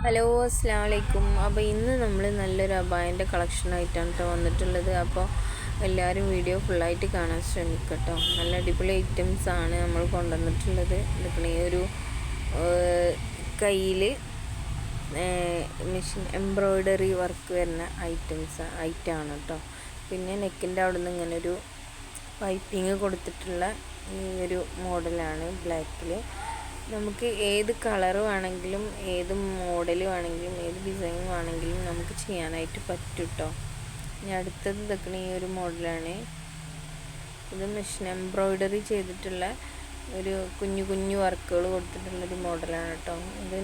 Hello അസ്സലാമു അലൈക്കും. അപ്പോൾ ഇന്ന് നമ്മൾ നല്ലൊരു അബായൻ്റെ കളക്ഷനായിട്ടാണ് കേട്ടോ വന്നിട്ടുള്ളത്. അപ്പോൾ എല്ലാവരും വീഡിയോ ഫുള്ളായിട്ട് കാണാൻ ശ്രമിക്കട്ടോ. നല്ല അടിപൊളി ഐറ്റംസാണ് നമ്മൾ കൊണ്ടുവന്നിട്ടുള്ളത്. ഇതൊക്കെ ഈ ഒരു കയ്യിൽ മെഷീൻ എംബ്രോയ്ഡറി വർക്ക് വരുന്ന ഐറ്റമാണ് കേട്ടോ. പിന്നെ നെക്കിൻ്റെ അവിടെ നിന്ന് ഇങ്ങനെ ഒരു പൈപ്പിങ് കൊടുത്തിട്ടുള്ള ഈ ഒരു മോഡലാണ് ബ്ലാക്കിൽ. നമുക്ക് ഏത് കളർ വേണമെങ്കിലും ഏത് മോഡൽ വേണമെങ്കിലും ഏത് ഡിസൈൻ വേണമെങ്കിലും നമുക്ക് ചെയ്യാനായിട്ട് പറ്റും കേട്ടോ. ഇനി അടുത്തത് ഇതൊക്കെ ഈ ഒരു മോഡലാണ്. ഇത് മെഷീൻ എംബ്രോയ്ഡറി ചെയ്തിട്ടുള്ള ഒരു കുഞ്ഞു കുഞ്ഞു വർക്കുകൾ കൊടുത്തിട്ടുള്ളൊരു മോഡലാണ് കേട്ടോ. ഇത്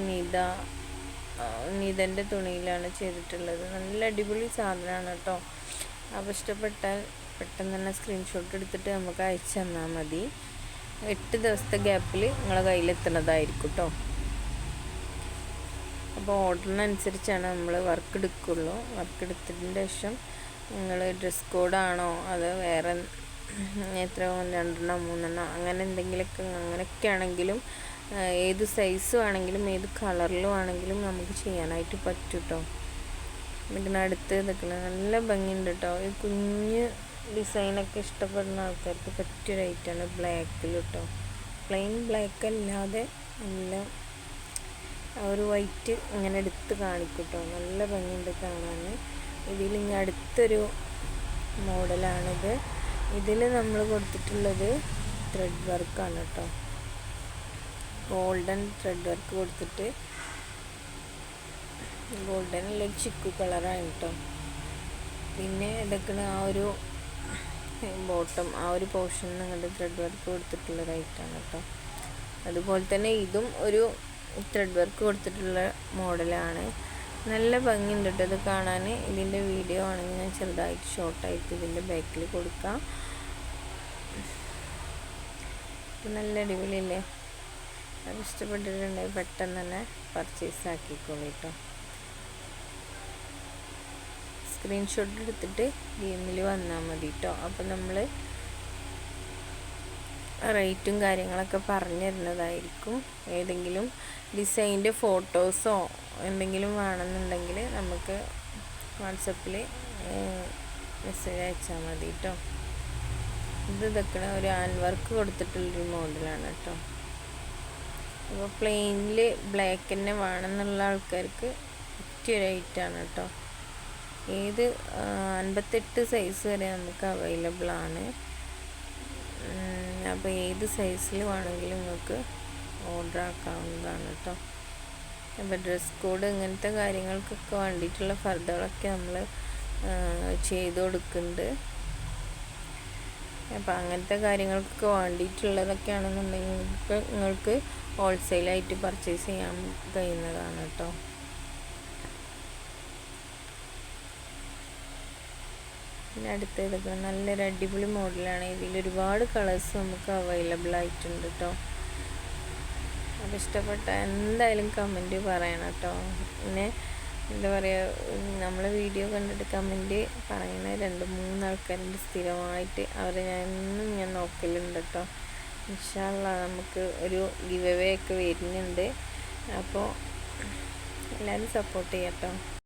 നീതൻ്റെ തുണിയിലാണ് ചെയ്തിട്ടുള്ളത്. നല്ല അടിപൊളി സാധനമാണ് കേട്ടോ. അപ്പോൾ ഇഷ്ടപ്പെട്ടാൽ പെട്ടെന്ന് തന്നെ സ്ക്രീൻഷോട്ട് എടുത്തിട്ട് നമുക്ക് അയച്ചു തന്നാൽ മതി. 8 ദിവസത്തെ ഗ്യാപ്പിൽ നിങ്ങളെ കയ്യിലെത്തുന്നതായിരിക്കും കേട്ടോ. അപ്പോൾ ഓർഡറിനനുസരിച്ചാണ് നമ്മൾ വർക്ക് എടുക്കുള്ളൂ. വർക്ക് എടുത്തതിന് ശേഷം നിങ്ങൾ ഡ്രസ് കോഡാണോ അത് വേറെ എത്ര 2 3 അങ്ങനെ എന്തെങ്കിലുമൊക്കെ അങ്ങനെയൊക്കെ ആണെങ്കിലും ഏത് സൈസ് ആണെങ്കിലും ഏത് കളറിലും ആണെങ്കിലും നമുക്ക് ചെയ്യാനായിട്ട് പറ്റും കേട്ടോ. ഇതിനടുത്ത് നിൽക്കുന്ന നല്ല ഭംഗിയുണ്ട് കേട്ടോ. ഈ കുഞ്ഞ് ഡിസൈനൊക്കെ ഇഷ്ടപ്പെടുന്ന ആൾക്കാർക്ക് പറ്റിയൊരു ഐറ്റമാണ് ബ്ലാക്കിൽ കേട്ടോ. പ്ലെയിൻ ബ്ലാക്ക് അല്ലാതെ എല്ലാം ഒരു വൈറ്റ് ഇങ്ങനെ എടുത്ത് കാണിക്കും കേട്ടോ. നല്ല ഭംഗിയുണ്ട് കാണാൻ. ഇതിൽ ഇനി അടുത്തൊരു മോഡലാണിത്. ഇതിൽ നമ്മൾ കൊടുത്തിട്ടുള്ളത് ത്രെഡ് വർക്കാണ് കേട്ടോ. ഗോൾഡൻ ത്രെഡ് വർക്ക് കൊടുത്തിട്ട് ഗോൾഡൻ അല്ലെങ്കിൽ ചിക്കു കളറാണ് കേട്ടോ. പിന്നെ ഇതൊക്കെ ആ ഒരു ബോട്ടം ആ ഒരു പോർഷനിൽ നിങ്ങളുടെ ത്രെഡ് വർക്ക് കൊടുത്തിട്ടുള്ള റൈറ്റാണ് കേട്ടോ. അതുപോലെ തന്നെ ഇതും ഒരു ത്രെഡ് വർക്ക് കൊടുത്തിട്ടുള്ള മോഡലാണ്. നല്ല ഭംഗിയുണ്ട് കേട്ടോ ഇത് കാണാൻ. ഇതിൻ്റെ വീഡിയോ ആണെങ്കിൽ ഞാൻ ചെറുതായിട്ട് ഷോർട്ടായിട്ട് ഇതിൻ്റെ ബാക്കിൽ കൊടുക്കാം. നല്ല അടിപൊളിയല്ലേ? അത് ഇഷ്ടപ്പെട്ടിട്ടുണ്ടെങ്കിൽ പെട്ടെന്ന് തന്നെ പർച്ചേസ് ആക്കിക്കോളൂ കേട്ടോ. സ്ക്രീൻഷോട്ട് എടുത്തിട്ട് ഗെയിമിൽ വന്നാൽ മതി കേട്ടോ. അപ്പം നമ്മൾ റേറ്റും കാര്യങ്ങളൊക്കെ പറഞ്ഞു തരുന്നതായിരിക്കും. ഏതെങ്കിലും ഡിസൈൻ്റെ ഫോട്ടോസോ എന്തെങ്കിലും വേണമെന്നുണ്ടെങ്കിൽ നമുക്ക് വാട്സപ്പിൽ മെസ്സേജ് അയച്ചാൽ മതി കേട്ടോ. ഇതൊക്കെ ഒരു ഹാൻഡ് വർക്ക് കൊടുത്തിട്ടുള്ളൊരു മോഡലാണ് കേട്ടോ. അപ്പോൾ പ്ലെയിനിൽ ബ്ലാക്ക് തന്നെ വേണമെന്നുള്ള ആൾക്കാർക്ക് പറ്റിയൊരു ഐറ്റമാണ് കേട്ടോ. ഏത് 58 സൈസ് വരെ നമുക്ക് അവൈലബിൾ ആണ്. അപ്പോൾ ഏത് സൈസിൽ വേണമെങ്കിലും നിങ്ങൾക്ക് ഓർഡർ ആക്കാവുന്നതാണ് കേട്ടോ. അപ്പോൾ ഡ്രസ് കോഡ് ഇങ്ങനത്തെ കാര്യങ്ങൾക്കൊക്കെ വേണ്ടിയിട്ടുള്ള ഫർദകളൊക്കെ നമ്മൾ ചെയ്ത് കൊടുക്കുന്നുണ്ട്. അപ്പോൾ അങ്ങനത്തെ കാര്യങ്ങൾക്കൊക്കെ വേണ്ടിയിട്ടുള്ളതൊക്കെ ആണെന്നുണ്ടെങ്കിൽ നിങ്ങൾക്ക് ഹോൾസെയിലായിട്ട് പർച്ചേസ് ചെയ്യാൻ കഴിയുന്നതാണ് കേട്ടോ. പിന്നെ അടുത്തതൊക്കെ നല്ലൊരു അടിപൊളി മോഡലാണ്. ഇതിൽ ഒരുപാട് കളേഴ്സ് നമുക്ക് അവൈലബിൾ ആയിട്ടുണ്ട് കേട്ടോ. അത് ഇഷ്ടപ്പെട്ട എന്തായാലും കമൻറ്റ് പറയണം കേട്ടോ. പിന്നെ എന്താ പറയുക, നമ്മളെ വീഡിയോ കണ്ടിട്ട് കമൻറ്റ് പറയുന്ന 2-3 ആൾക്കാരുണ്ട് സ്ഥിരമായിട്ട്. അവരെ ഞാൻ നോക്കലുണ്ട് കേട്ടോ. ഇൻഷാ അല്ലാഹ് നമുക്ക് ഒരു ഗിവ് അവേ ഒക്കെ വരുന്നുണ്ട്. അപ്പോൾ എല്ലാവരും സപ്പോർട്ട് ചെയ്യാം കേട്ടോ.